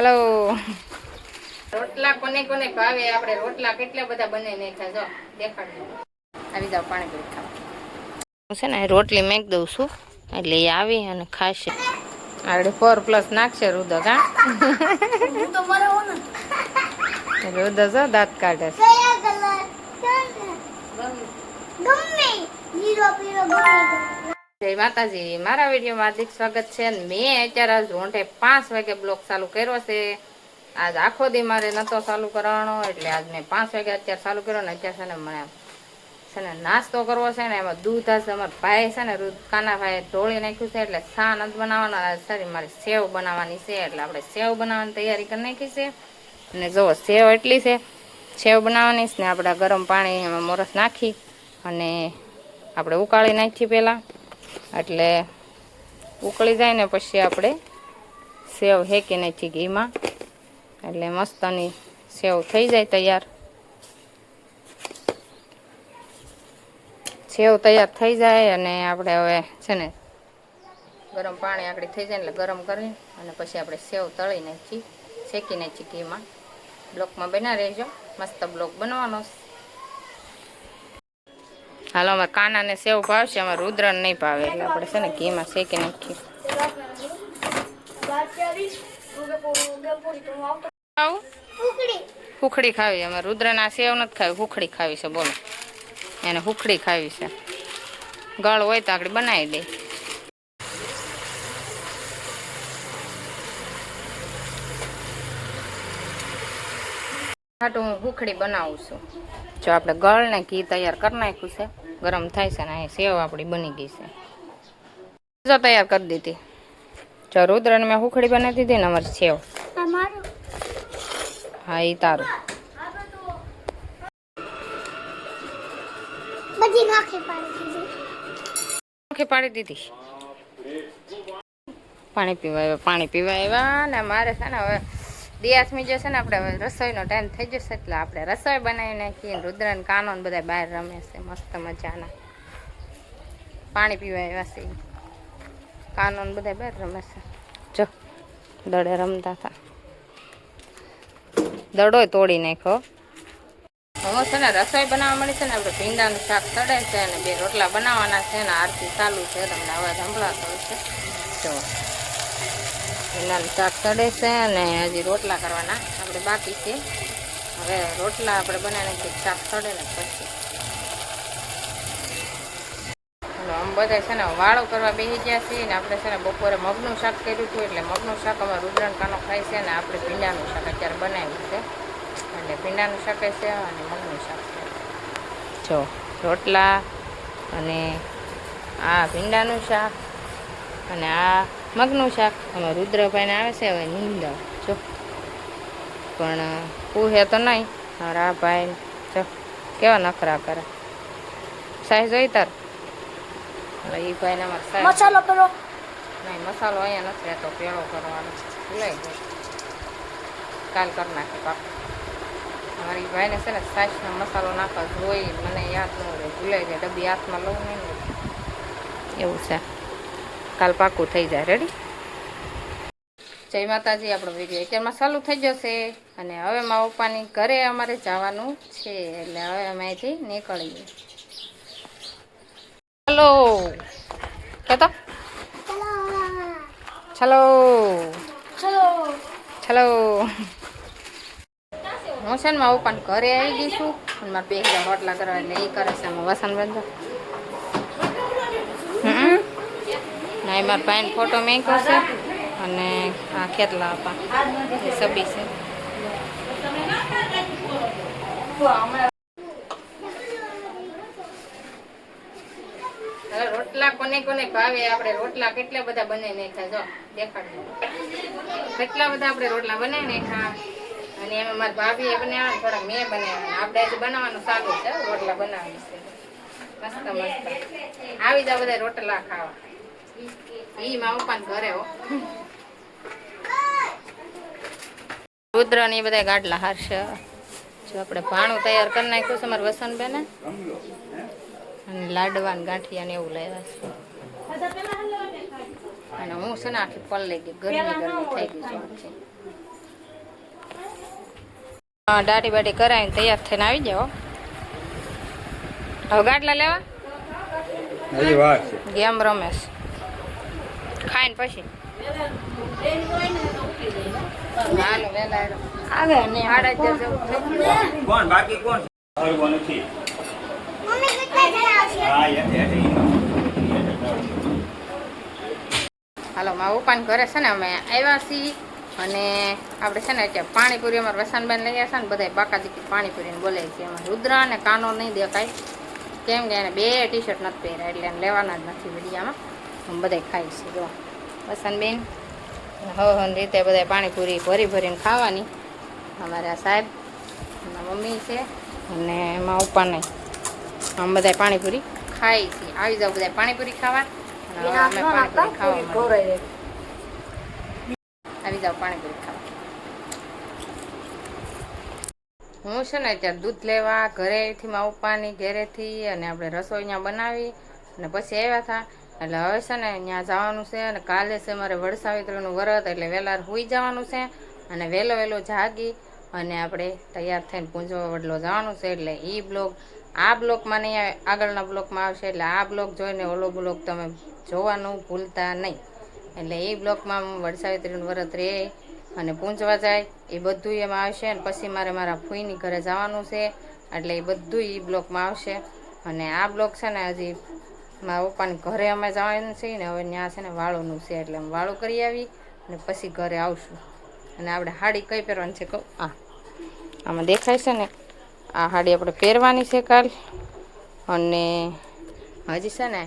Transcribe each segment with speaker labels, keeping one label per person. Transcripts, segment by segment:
Speaker 1: Hello. રોટલા કોને કોને ભાવે? આપણે રોટલા કેટલા બધા બને નાખ્યા જો દેખાડજો. આવી જાવ પાણી પી ખાવા. હું છે ને રોટલી મેક દઉં છું એટલે એ આવી અને ખાશે. આગળ 4+ નાખશે રુદો કા રુદો જો દાંત કાઢે છે. જય માતાજી, મારા વિડીયોમાં હાર્દિક સ્વાગત છે. મેં અત્યારે રોંઢે 5 વાગે બ્લોગ ચાલુ કર્યો છે. આજ આખો દી મારે નતો ચાલુ કરવાનો એટલે આજ મેં 5 વાગે અત્યારે ચાલુ કર્યો ને અત્યારે છે ને મને છે ને નાસ્તો કરવો છે ને એમાં દૂધ હશે. અમારા ભાઈ છે ને કાના ભાઈ ઢોળી નાખ્યું છે એટલે સા નથી બનાવવાના. સારી મારી સેવ બનાવવાની છે એટલે આપણે સેવ બનાવવાની તૈયારી કરી નાખી છે. અને જુઓ સેવ એટલી છે, સેવ બનાવવાની છે ને આપણે ગરમ પાણી એમાં મોરસ નાખી અને આપણે ઉકાળી નાખીએ પહેલાં એટલે ઉકળી જાય ને પછી આપણે સેવ હેકી નાખી ઘીમાં એટલે મસ્તની સેવ થઈ જાય તૈયાર. સેવ તૈયાર થઈ જાય અને આપણે હવે છે ને ગરમ પાણી આગળ થઈ જાય એટલે ગરમ કરી અને પછી આપણે સેવ તળી નાખી શેકી નાખી ઘીમાં. બ્લોકમાં બના રહેજો, મસ્ત બ્લોક બનવાનો. હાલો, અમારે કાનાને સેવ ભાવશે, અમારે રુદ્રને નહીં ભાવે એટલે આપણે છે ને ઘીમાં શેકી નાખીએ. હુખડી ખાવી અમારે રુદ્રના સેવ નથી ખાવી, હુખડી ખાવી છે. બોલો, એને હુખડી ખાવી છે. ગળ હોય તો આગળ બનાવી દે. હાટું હું હુખડી બનાવું છું. જો આપણે ગળ ને ઘી તૈયાર કરી નાખ્યું છે, ગરમ થાય છે ને સેવ આપણી બની ગઈ છે. જો તૈયાર કરી દીધી. જો રુદ્રને મેં હુખડી બનાવી દીધી ને અમારી સેવ. હા, એ તારું. પાડી દીધી. પાણી પીવા આવ્યા ને મારે છે ને હવે દિયાસમી જે છે ને આપણે હવે રસોઈનો ટાઈમ થઈ જશે એટલે આપણે રસોઈ બનાવી નાખીએ. રુદ્રન કાનો ને બધા બહાર રમે છે મસ્ત મજાના. પાણી પીવા આવ્યા છે કાનો ને બધા બહાર રમે છે. જો દડે રમતા હતા, દડોય તોડી નાખો. હું છે ને રસોઈ બનાવવા મળી છે ને આપણે ભીંડાનું શાક તળે છે અને 2 રોટલા બનાવવાના છે ને આરતી ચાલુ છે, તમને અવાજ સંભળાતો હશે. જો ભીંડાનું શાક તળે છે અને હજી રોટલા કરવાના આપણે બાકી છે. હવે રોટલા આપણે બનાવીને શાક તળે ને પછી આમ બધા છે ને વાળો કરવા બેસી ગયા છીએ ને આપણે છે ને બપોરે મગનું શાક કર્યું હતું એટલે મગનું શાક અમારે રુદ્રન કાનો ખાય છે ને આપણે ભીંડાનું શાક અત્યારે બનાવ્યું છે એટલે ભીંડાનું શાક છે અને મગનું શાક છે. જો રોટલા અને આ ભીંડાનું શાક અને આ મગનું શાક. અમારે રુદ્રભાઈને આવે છે હવે નીંદર. જો પણ પૂહે તો નહીં. મારા ભાઈ જો કેવા નખરા કરે. સાહેબ જોઈ તાર એ ભાઈને અમારે મસાલો કરો નહીં, મસાલો અહીંયા નથી રહેતો, પેળો કરવાનો ભૂલાઈ ગયો. કાલ કરી નાખે પાક. અમારી ભાઈને છે ને સાસનો મસાલો નાખવા જોઈ મને યાદ ન રહે, ભૂલાઈ જાય. ડબ્બી હાથમાં લઉં નહીં ને એવું છે. કાલ પાકું થઈ જાય. રેડી? જય માતાજી. આપણો વિડીયો અત્યારમાં ચાલુ થઈ જશે અને હવે મારા પપ્પાની ઘરે અમારે જવાનું છે એટલે હવે અમે અહીંથી નીકળીએ. હલો કહેતો ચલો ચલો. હું છે ને મારા પપ્પાને ઘરે આવી ગઈ છું અને મારે 2 રોટલા કરવા એટલે એ કરે છે. આમાં વાસણ બંધ ના એ મારા ભાઈને ફોટો મેક્યો છે અને આ ખેતલા આપા એ સબી છે. રોટલા કોને કોને ભાવે? આપણે રોટલા કેટલા બધા બનાવી નાખ્યા જો દેખાડજો. કેટલા બધા આપણે રોટલા બનાવી નાખ્યા અને એમાં મારી ભાભીએ બનાવ્યા, થોડા મેં બનાવ્યા. આપણે હજી બનાવવાનું ચાલુ છે, રોટલા બનાવી છે મસ્ત મસ્ત. આવી જાવ બધા રોટલા ખાવા. ઈ મારા પપ્પાને ઘરે હો. રુદ્ર ને એ બધા ગાડલા હારશે. જો આપણે ભાણું તૈયાર કરી નાખ્યું છે મારા વસંતબેને અને લાડવા ને ગાંઠિયા ને એવું લાવ્યા છે. અને હું છે ને આખી પલ લઈ ગઈ, ગરમી ગરમી થઈ ગઈ છે. હા, દાઢી બાટી કરાવીને તૈયાર થઈને આવી જાઓ. હવે ગાટલા લેવા
Speaker 2: હજી વાર છે.
Speaker 1: ગેમ રમેશ ખાઈને પછી હાલો વેલા આવે ને 8:30 જેવું થઈ ગયું.
Speaker 2: કોણ બાકી કોણ હરવો નથી. હા
Speaker 1: હાલો મારા પપ્પાને ઘરે છે ને અમે આવ્યા છીએ અને આપણે છે ને અત્યારે પાણીપુરી અમારે વસાનબેન લઈ આવ્યા છે ને બધા બાકાજી પાણીપુરીને બોલે છે. એમાં રુદ્રા અને કાનો નહીં દેખાય કેમ કે એને 2 ટી-શર્ટ નથી પહેર્યા એટલે એને લેવાના જ નથી વિડીયામાં. હું બધા ખાઈ છે જો વસાનબેન હવન રીતે બધા પાણીપુરી ભરીને ખાવાની. અમારા સાહેબ મારા મમ્મી છે અને મારા પપ્પા નહીં અમે બધા પાણીપુરી ખાઈ છીએ. આવી જાવ બધા પાણીપુરી ખાવા. અમે પાણીપુરી ખાવા આવી જાવ પાણીપુરી ખાવા. હું છે ને અત્યારે દૂધ લેવા ઘરેથી મારા પપ્પાની ઘરેથી અને આપણે રસોઈ ત્યાં બનાવી અને પછી આવ્યા હતા. એટલે હવે છે ને ત્યાં જવાનું છે અને કાલે છે મારે વડસાવિત્રીનું વ્રત એટલે વહેલા સુઈ જવાનું છે અને વહેલો જાગી અને આપણે તૈયાર થઈને પૂંજવા વડલો જવાનું છે. એટલે એ બ્લોગ આ બ્લોગમાં નહીં આવે, આગળના બ્લોગમાં આવશે. એટલે આ બ્લોગ જોઈને ઓલો બ્લોગ તમે જોવાનું ભૂલતા નહીં. એટલે એ બ્લોગમાં વડસાવિત્રીનું વ્રત રહે અને પૂંજવા જાય એ બધું એમાં આવશે. અને પછી મારે મારા ફૂઈની ઘરે જવાનું છે એટલે એ બધું એ બ્લોગમાં આવશે. અને આ બ્લોગ છે ને હજી મારા પપ્પાની ઘરે અમે જવાનું છે ને હવે ત્યાં છે ને વાળુનું છે એટલે અમે વાળું કરી આવી અને પછી ઘરે આવશું. અને આપણે સાડી કઈ પહેરવાની છે કહું આમાં દેખાય છે ને આ સાડી આપણે પહેરવાની છે કાલ. અને હજી છે ને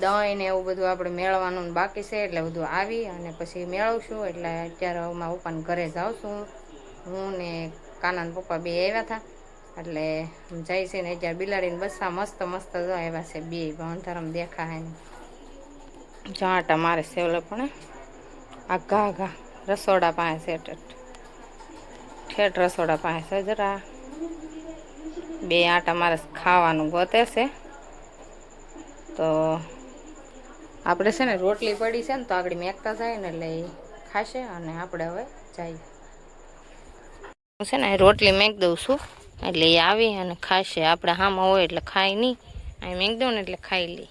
Speaker 1: દહીં ને એવું બધું આપણે મેળવવાનું બાકી છે એટલે બધું આવી અને પછી મેળવશું. એટલે અત્યારે મારા પપ્પાને ઘરે જાઉં છું. હું ને કાના ને પપ્પા 2 આવ્યા હતા એટલે જાય છે ને અત્યારે બિલાડીને બસા મસ્ત જો આવ્યા છે 2 અંધારામ દેખાય ને જાટા મારે સેવલે પણ આઘા રસોડા પાસે છે ઠેઠ રસોડા પાસે જરા 2 આટા મારે ખાવાનું ગોતે છે. તો આપણે છે ને રોટલી પડી છે ને તો આગળ મેકતા જાય ને એટલે એ ખાશે અને આપણે હવે જઈએ. હું છે ને રોટલી મેક દઉં છું એટલે એ આવી અને ખાશે. આપણે હામાં હોય એટલે ખાય નહીં, અહીં મેક દઉં ને એટલે ખાઈ લે.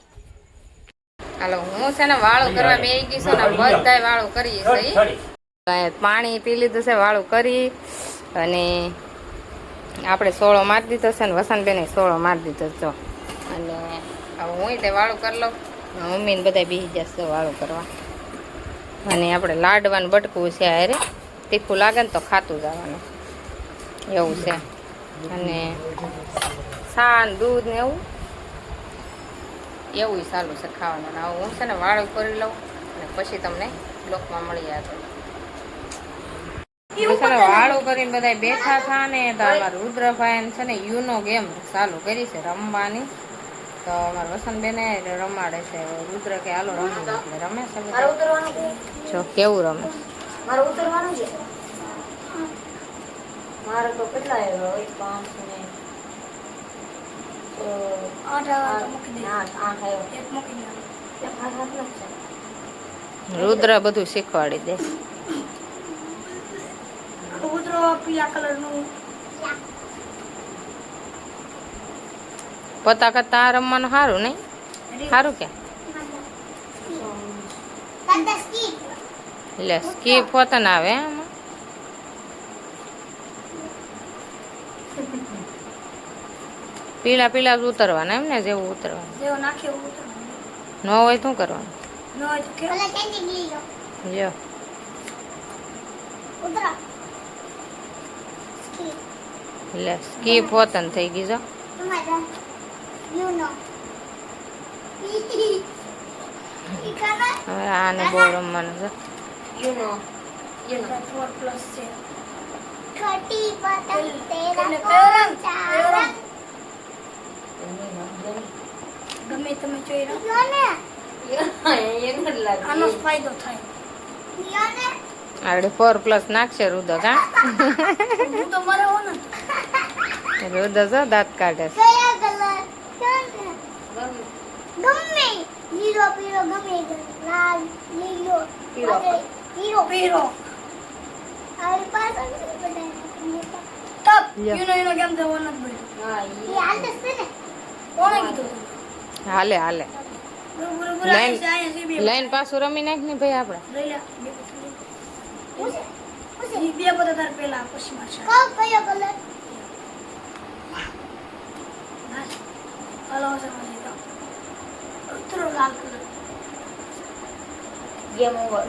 Speaker 1: હાલો હું છે ને વાળું કરવા બેસી ગઈ છું ને બધાય વાળું કરીએ છીએ. પાણી પી લીધું છે વાળું કરી અને આપણે સોળો મારી દીધો છે ને વસંતબેને સોળો મારી દીધો જો. અને હવે હું તે વાળું કરી લઉં. મમ્મીને બધા બેસી જશે વાળું કરવા. અને આપણે લાડવાનું બટકું છે અરે તીખું લાગે ને તો ખાતું જવાનું એવું છે. અને સાન દૂધ ને એવું ચાલુ છે ખાવાનું. હવે હું છે ને વાળું કરી લઉં અને પછી તમને બ્લોકમાં મળી આવે. છે ને વાળું કરીને બધા બેઠા હતા ને તો અમારા રુદ્રભાઈ છે ને યુનો ગેમ ચાલુ કરી છે રમવાની. તો અમારા વસંતબેને રમાડે છે. રુદ્ર કે હાલો રમવું એટલે રમે છે. જો કેવું રમે
Speaker 3: મારે ઉતરવાનું છે. મારે તો કેટલા આવ્યો 500 ને 8
Speaker 1: રુદ્ર બધું શીખવાડી દે.
Speaker 3: રુદ્ર પીળા કલરનું
Speaker 1: પતા કરતા આ રમવાનું સારું નહીં સારું કે એટલે સ્કીપ હોતા ના આવે એમાં. પીળા જ ઉતરવાના એમ ને જેવું ઉતરવાનું
Speaker 3: જેવો નાખે એવું ઉતરવાનું.
Speaker 1: ન હોય શું કરવાનું
Speaker 3: ન હોય તો કેવું
Speaker 1: જો
Speaker 3: ઉતરા
Speaker 1: એટલે સ્કીપ હોતા થઈ ગઈ જો. હવે આને બહુ રમવાનું છે.
Speaker 3: યુનો 4 પ્લસ છે. છોટી પતંગ તેરા રંગ ગમે તમે જોઈ રહ્યો ને આનો ફાયદો થાય.
Speaker 1: આગળ 4+ નાખશે રુદ્ર કા
Speaker 3: હું તો મારે હો ને
Speaker 1: રુદ્ર જો દાંત કાઢે છે.
Speaker 3: ગમે લીલો પીળો ગમે લાલ લીલો પીળો પીળો આ પાસ તો સ્ટોપ
Speaker 1: યા.
Speaker 3: યુનો ગેમ તો વન જ બોલ એ હાલ દસ ને કોણે કીધું
Speaker 1: હાલે હાલે
Speaker 3: બરોબર
Speaker 1: લાઈન
Speaker 3: આ છે સીબી
Speaker 1: લાઈન પાછું રમી નાખ ને ભાઈ આપણે
Speaker 3: લઈ લે બે પતા તાર પેલા પછી મારશે કો કયો કલર હાલો સમજી તો ઉતરો લાલ કલર
Speaker 4: ગેમ ઓવર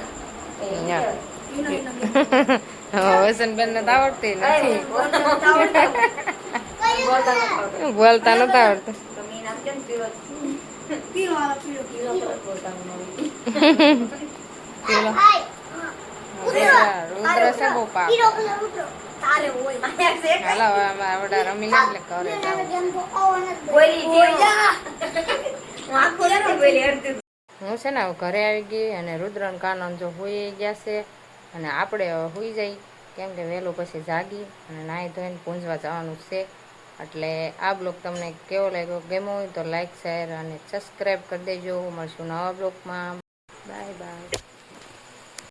Speaker 1: યા.
Speaker 3: યુનો ગેમ
Speaker 1: વસંતબેન ને તો આવડતી નથી
Speaker 3: કયો
Speaker 1: બોલતા નતા આવડતું
Speaker 4: તમે નામ કેમ પીરો
Speaker 3: પીરો વાળો પીરો
Speaker 4: પીરો પર પોતાનું નવી
Speaker 1: પેલો
Speaker 3: હાય
Speaker 1: રુદ્ર છે બહુ પાપ
Speaker 3: પીરો કલર ઉતરો તારે હોય
Speaker 4: આયા છે
Speaker 1: હાલો હવે અમે આવડા રમી લે એટલે કરે જાવ.
Speaker 3: ગેમ તો ઓવન જ
Speaker 4: બોલી
Speaker 3: ઓયા
Speaker 4: હું આખો નથી બોલી અડધી
Speaker 1: હું છે ને હવે ઘરે આવી ગઈ અને રુદ્રન કાનન જો હોઈ ગયા છે અને આપણે હવે હોઈ જઈ કેમ કે વહેલું પછી જાગી અને નાહી ધોઈને પૂંજવા જવાનું છે એટલે આ બ્લોગ તમને કેવો લાગ્યો ગમ્યો હોય તો લાઈક શેર અને સબસ્ક્રાઈબ કરી દેજો મળશું નવા બ્લોગમાં બાય બાય